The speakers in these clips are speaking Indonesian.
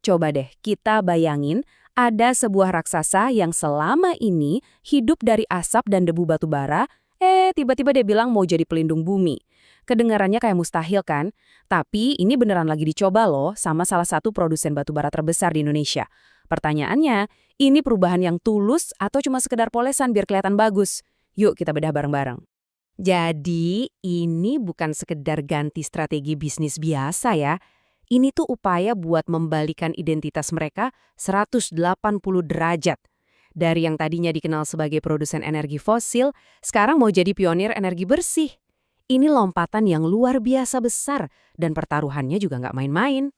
Coba deh kita bayangin ada sebuah raksasa yang selama ini hidup dari asap dan debu batu bara, tiba-tiba dia bilang mau jadi pelindung bumi. Kedengarannya kayak mustahil kan? Tapi ini beneran lagi dicoba loh sama salah satu produsen batu bara terbesar di Indonesia. Pertanyaannya, ini perubahan yang tulus atau cuma sekedar polesan biar kelihatan bagus? Yuk kita bedah bareng-bareng. Jadi, ini bukan sekedar ganti strategi bisnis biasa ya. Ini tuh upaya buat membalikan identitas mereka 180 derajat. Dari yang tadinya dikenal sebagai produsen energi fosil, sekarang mau jadi pionir energi bersih. Ini lompatan yang luar biasa besar, dan pertaruhannya juga nggak main-main.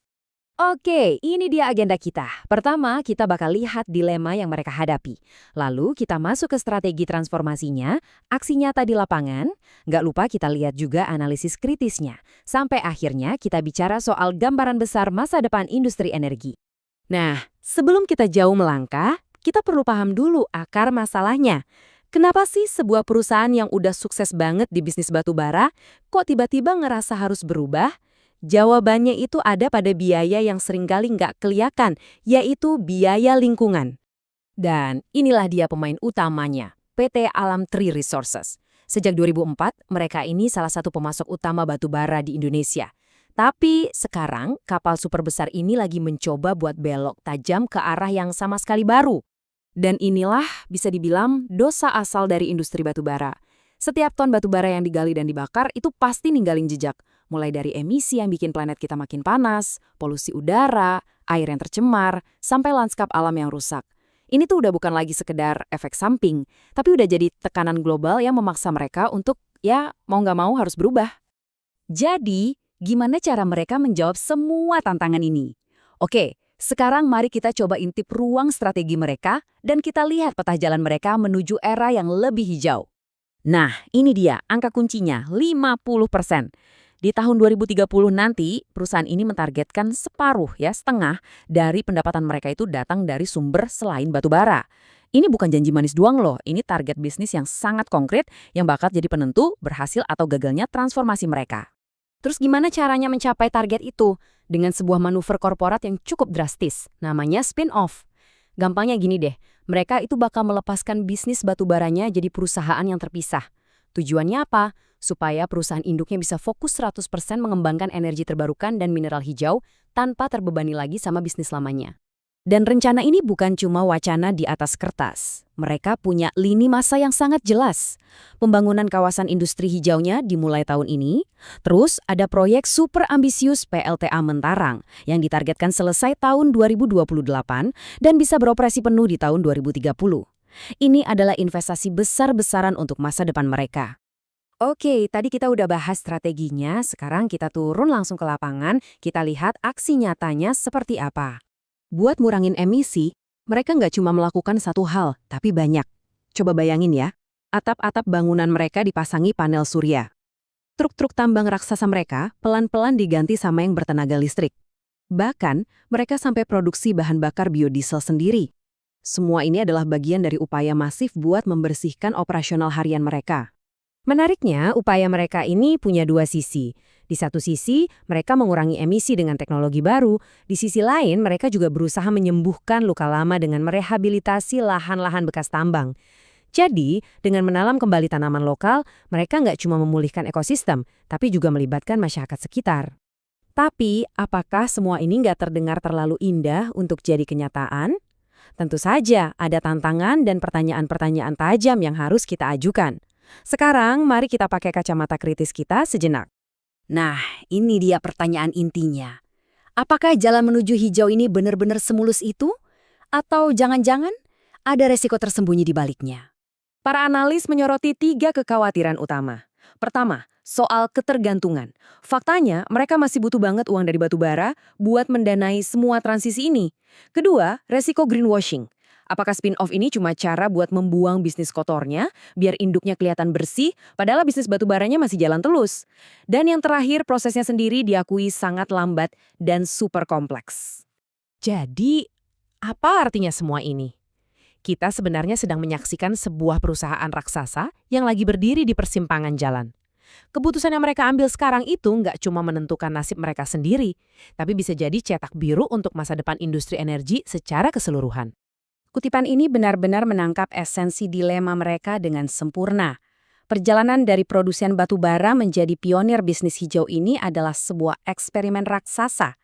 Oke, ini dia agenda kita. Pertama, kita bakal lihat dilema yang mereka hadapi. Lalu, kita masuk ke strategi transformasinya, aksi nyata di lapangan. Nggak lupa kita lihat juga analisis kritisnya. Sampai akhirnya kita bicara soal gambaran besar masa depan industri energi. Nah, sebelum kita jauh melangkah, kita perlu paham dulu akar masalahnya. Kenapa sih sebuah perusahaan yang udah sukses banget di bisnis batu bara, kok tiba-tiba ngerasa harus berubah? Jawabannya itu ada pada biaya yang seringkali nggak kelihatan, yaitu biaya lingkungan. Dan inilah dia pemain utamanya, PT Alam Tree Resources. Sejak 2004, mereka ini salah satu pemasok utama batu bara di Indonesia. Tapi sekarang, kapal super besar ini lagi mencoba buat belok tajam ke arah yang sama sekali baru. Dan inilah bisa dibilang dosa asal dari industri batu bara. Setiap ton batu bara yang digali dan dibakar itu pasti ninggalin jejak. Mulai dari emisi yang bikin planet kita makin panas, polusi udara, air yang tercemar, sampai lanskap alam yang rusak. Ini tuh udah bukan lagi sekedar efek samping, tapi udah jadi tekanan global yang memaksa mereka untuk, mau nggak mau harus berubah. Jadi, gimana cara mereka menjawab semua tantangan ini? Oke, sekarang mari kita coba intip ruang strategi mereka dan kita lihat peta jalan mereka menuju era yang lebih hijau. Nah, ini dia angka kuncinya, 50%. Di tahun 2030 nanti, perusahaan ini mentargetkan setengah dari pendapatan mereka itu datang dari sumber selain batu bara. Ini bukan janji manis doang loh, ini target bisnis yang sangat konkret yang bakal jadi penentu berhasil atau gagalnya transformasi mereka. Terus gimana caranya mencapai target itu? Dengan sebuah manuver korporat yang cukup drastis, namanya spin-off. Gampangnya gini deh, mereka itu bakal melepaskan bisnis batu baranya jadi perusahaan yang terpisah. Tujuannya apa? Supaya perusahaan induknya bisa fokus 100% mengembangkan energi terbarukan dan mineral hijau tanpa terbebani lagi sama bisnis lamanya. Dan rencana ini bukan cuma wacana di atas kertas. Mereka punya lini masa yang sangat jelas. Pembangunan kawasan industri hijaunya dimulai tahun ini. Terus ada proyek super ambisius PLTA Mentarang yang ditargetkan selesai tahun 2028 dan bisa beroperasi penuh di tahun 2030. Ini adalah investasi besar-besaran untuk masa depan mereka. Oke, tadi kita udah bahas strateginya, sekarang kita turun langsung ke lapangan, kita lihat aksi nyatanya seperti apa. Buat ngurangin emisi, mereka nggak cuma melakukan satu hal, tapi banyak. Coba bayangin ya, atap-atap bangunan mereka dipasangi panel surya. Truk-truk tambang raksasa mereka pelan-pelan diganti sama yang bertenaga listrik. Bahkan, mereka sampai produksi bahan bakar biodiesel sendiri. Semua ini adalah bagian dari upaya masif buat membersihkan operasional harian mereka. Menariknya, upaya mereka ini punya dua sisi. Di satu sisi, mereka mengurangi emisi dengan teknologi baru. Di sisi lain, mereka juga berusaha menyembuhkan luka lama dengan merehabilitasi lahan-lahan bekas tambang. Jadi, dengan menanam kembali tanaman lokal, mereka nggak cuma memulihkan ekosistem, tapi juga melibatkan masyarakat sekitar. Tapi, apakah semua ini nggak terdengar terlalu indah untuk jadi kenyataan? Tentu saja, ada tantangan dan pertanyaan-pertanyaan tajam yang harus kita ajukan. Sekarang, mari kita pakai kacamata kritis kita sejenak. Nah, ini dia pertanyaan intinya. Apakah jalan menuju hijau ini benar-benar semulus itu? Atau jangan-jangan ada resiko tersembunyi di baliknya? Para analis menyoroti 3 kekhawatiran utama. Pertama, soal ketergantungan. Faktanya, mereka masih butuh banget uang dari batu bara buat mendanai semua transisi ini. Kedua, resiko greenwashing. Apakah spin-off ini cuma cara buat membuang bisnis kotornya, biar induknya kelihatan bersih, padahal bisnis batu baranya masih jalan terus? Dan yang terakhir, prosesnya sendiri diakui sangat lambat dan super kompleks. Jadi, apa artinya semua ini? Kita sebenarnya sedang menyaksikan sebuah perusahaan raksasa yang lagi berdiri di persimpangan jalan. Keputusan yang mereka ambil sekarang itu nggak cuma menentukan nasib mereka sendiri, tapi bisa jadi cetak biru untuk masa depan industri energi secara keseluruhan. Kutipan ini benar-benar menangkap esensi dilema mereka dengan sempurna. Perjalanan dari produsen batu bara menjadi pionir bisnis hijau ini adalah sebuah eksperimen raksasa.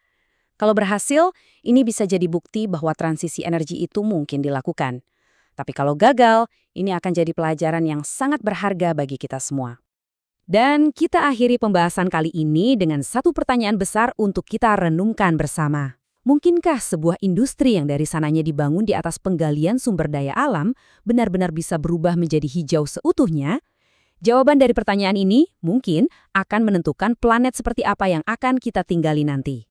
Kalau berhasil, ini bisa jadi bukti bahwa transisi energi itu mungkin dilakukan. Tapi kalau gagal, ini akan jadi pelajaran yang sangat berharga bagi kita semua. Dan kita akhiri pembahasan kali ini dengan satu pertanyaan besar untuk kita renungkan bersama. Mungkinkah sebuah industri yang dari sananya dibangun di atas penggalian sumber daya alam benar-benar bisa berubah menjadi hijau seutuhnya? Jawaban dari pertanyaan ini mungkin akan menentukan planet seperti apa yang akan kita tinggali nanti.